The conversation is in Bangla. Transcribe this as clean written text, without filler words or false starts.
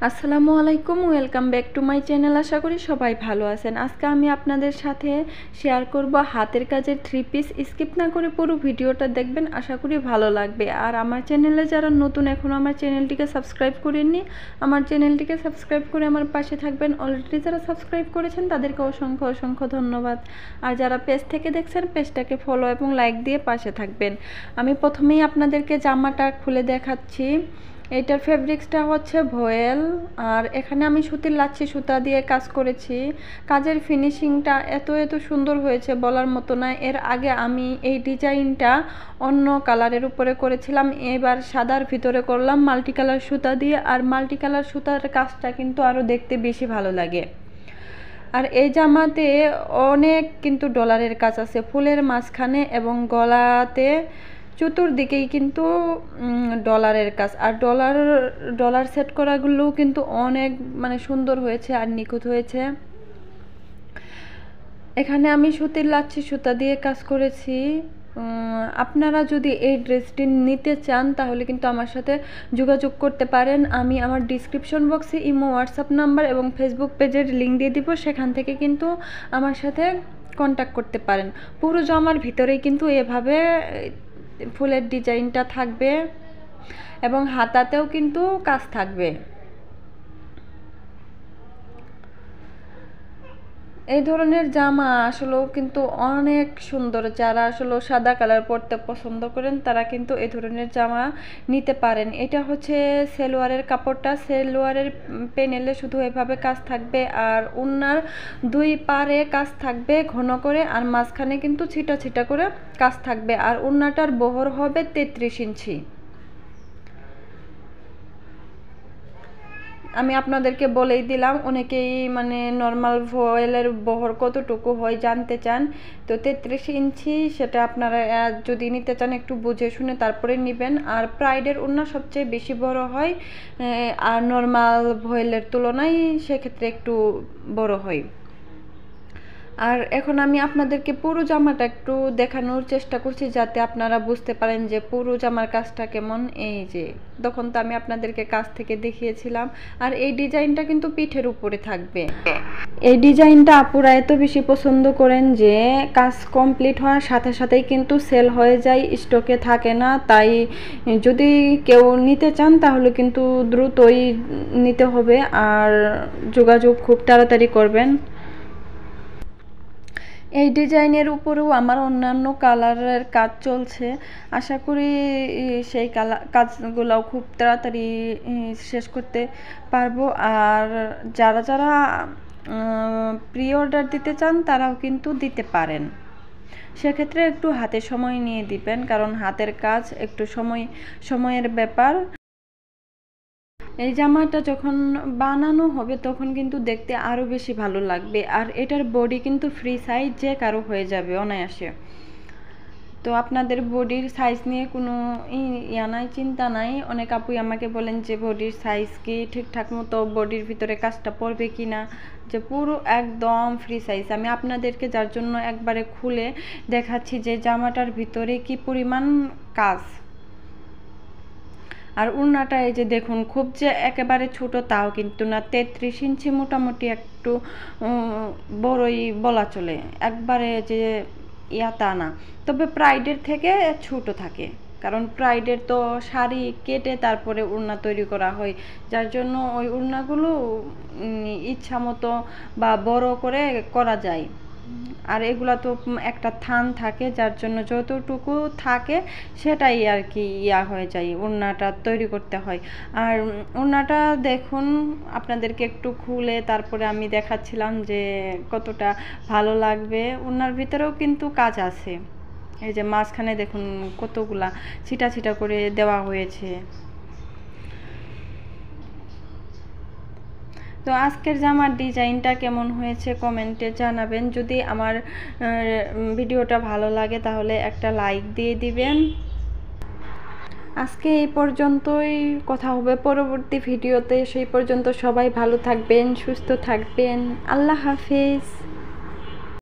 আসসালামু আলাইকুম, welcome back to my channel. আশা করি সবাই ভালো আছেন। আজকে আমি আপনাদের সাথে শেয়ার করব হাতের কাজের থ্রি পিস। স্কিপ না করে পুরো ভিডিওটা দেখবেন, আশা করি ভালো লাগবে। আর আমার চ্যানেলে যারা নতুন, এখনও আমার চ্যানেলটিকে সাবস্ক্রাইব করেননি, আমার চ্যানেলটিকে সাবস্ক্রাইব করে আমার পাশে থাকবেন। অলরেডি যারা সাবস্ক্রাইব করেছেন তাদেরকে অসংখ্য অসংখ্য ধন্যবাদ। আর যারা পেজ থেকে দেখছেন, পেজটাকে ফলো এবং লাইক দিয়ে পাশে থাকবেন। আমি প্রথমেই আপনাদেরকে জামাটা খুলে দেখাচ্ছি। এটার ফেব্রিক্সটা হচ্ছে ভয়েল, আর এখানে আমি সুতির লাচ্ছি সুতা দিয়ে কাজ করেছি। কাজের ফিনিশিংটা এত সুন্দর হয়েছে বলার মতো না। এর আগে আমি এই ডিজাইনটা অন্য কালারের উপরে করেছিলাম, এবার সাদার ভিতরে করলাম মাল্টি কালার সুতা দিয়ে। আর মাল্টি কালার সুতার কাজটা কিন্তু আরও দেখতে বেশি ভালো লাগে। আর এই জামাতে অনেক কিন্তু ডলারের কাজ আছে, ফুলের মাঝখানে এবং গলাতে চতুর্দিকেই কিন্তু ডলারের কাজ। আর ডলার সেট করাগুলোও কিন্তু অনেক সুন্দর হয়েছে আর নিখুঁত হয়েছে। এখানে আমি সুতির লাচ্ছি সুতা দিয়ে কাজ করেছি। আপনারা যদি এই ড্রেসটি নিতে চান তাহলে কিন্তু আমার সাথে যোগাযোগ করতে পারেন। আমি আমার ডিসক্রিপশন বক্সে ইমো, হোয়াটসঅ্যাপ নাম্বার এবং ফেসবুক পেজের লিঙ্ক দিয়ে দিব, সেখান থেকে কিন্তু আমার সাথে কন্ট্যাক্ট করতে পারেন। পুরো জামার ভিতরেই কিন্তু এভাবে ফুলের ডিজাইনটা থাকবে এবং হাতাতেও কিন্তু কাজ থাকবে। এই ধরনের জামা আসলেও কিন্তু অনেক সুন্দর। যারা আসলে সাদা কালার পরতে পছন্দ করেন তারা কিন্তু এই ধরনের জামা নিতে পারেন। এটা হচ্ছে সেলোয়ারের কাপড়টা, সেলোয়ারের প্যানেলে শুধু এভাবে কাজ থাকবে, আর ওড়নার দুই পারে কাজ থাকবে ঘন করে, আর মাঝখানে কিন্তু ছিটা ছিটা করে কাজ থাকবে। আর ওড়নাটার বহর হবে 33 ইঞ্চি। আমি আপনাদেরকে বলেই দিলাম, অনেকেই নর্মাল ভয়েলের বহর কতটুকু হয় জানতে চান। তো 33 ইঞ্চি, সেটা আপনারা যদি নিতে চান একটু বুঝে শুনে তারপরে নেবেন। আর প্রাইডের ওড়না সবচেয়ে বেশি বড় হয়, আর নর্মাল ভয়েলের তুলনায় সেক্ষেত্রে একটু বড় হয়। আর এখন আমি আপনাদেরকে পুরো জামাটা একটু দেখানোর চেষ্টা করছি, যাতে আপনারা বুঝতে পারেন যে পুরো জামার কাজটা কেমন। এই যে তখন তো আমি আপনাদেরকে কাছ থেকে দেখিয়েছিলাম। আর এই ডিজাইনটা কিন্তু পিঠের উপরে থাকবে। এই ডিজাইনটা আপুরা এত বেশি পছন্দ করেন যে কাজ কমপ্লিট হওয়ার সাথে সাথেই কিন্তু সেল হয়ে যায়, স্টকে থাকে না। তাই যদি কেউ নিতে চান তাহলে কিন্তু দ্রুতই নিতে হবে, আর যোগাযোগ খুব তাড়াতাড়ি করবেন। এই ডিজাইনের উপরেও আমার অন্যান্য কালারের কাজ চলছে, আশা করি সেই কাজগুলোও খুব তাড়াতাড়ি শেষ করতে পারবো। আর যারা যারা প্রি অর্ডার দিতে চান তারাও কিন্তু দিতে পারেন। সেক্ষেত্রে একটু হাতে সময় নিয়ে দিবেন, কারণ হাতের কাজ একটু সময়ের ব্যাপার। এই জামাটা যখন বানানো হবে তখন কিন্তু দেখতে আরও বেশি ভালো লাগবে। আর এটার বডি কিন্তু ফ্রি সাইজ, যে কারো হয়ে যাবে অনায়াসে। তো আপনাদের বডির সাইজ নিয়ে কোনো নাই, চিন্তা নাই। অনেক আপুই আমাকে বলেন যে বডির সাইজ কি ঠিকঠাক মতো বডির ভিতরে কাজটা পড়বে কি না, যে পুরো একদম ফ্রি সাইজ। আমি আপনাদেরকে যার জন্য একবারে খুলে দেখাচ্ছি যে জামাটার ভিতরে কি পরিমাণ কাজ। আর ওড়নাটা এই যে দেখুন, খুব যে একেবারে ছোট তাও কিন্তু না, 33 ইঞ্চি, মোটামুটি একটু বড়ই বলা চলে, একবারে যে তা না। তবে প্রাইডের থেকে ছোট থাকে, কারণ প্রাইডের তো শাড়ি কেটে তারপরে ওড়না তৈরি করা হয়, যার জন্য ওই ওড়নাগুলো ইচ্ছা মতো বা বড় করে করা যায়। আর এগুলা তো একটা থান থাকে, যার জন্য যতটুকু থাকে সেটাই আর কি হয়ে যায়, ওড়নাটা তৈরি করতে হয়। আর ওড়নাটা দেখুন, আপনাদেরকে একটু খুলে তারপরে আমি দেখাচ্ছিলাম যে কতটা ভালো লাগবে। ওড়নার ভিতরেও কিন্তু কাজ আছে, এই যে মাঝখানে দেখুন কতগুলা ছিটা ছিটা করে দেওয়া হয়েছে। তো আজকের জামার ডিজাইনটা কেমন হয়েছে কমেন্টে জানাবেন। যদি আমার ভিডিওটা ভালো লাগে তাহলে একটা লাইক দিয়ে দিবেন। আজকে এই পর্যন্তই, কথা হবে পরবর্তী ভিডিওতে। সেই পর্যন্ত সবাই ভালো থাকবেন, সুস্থ থাকবেন। আল্লাহ হাফেজ।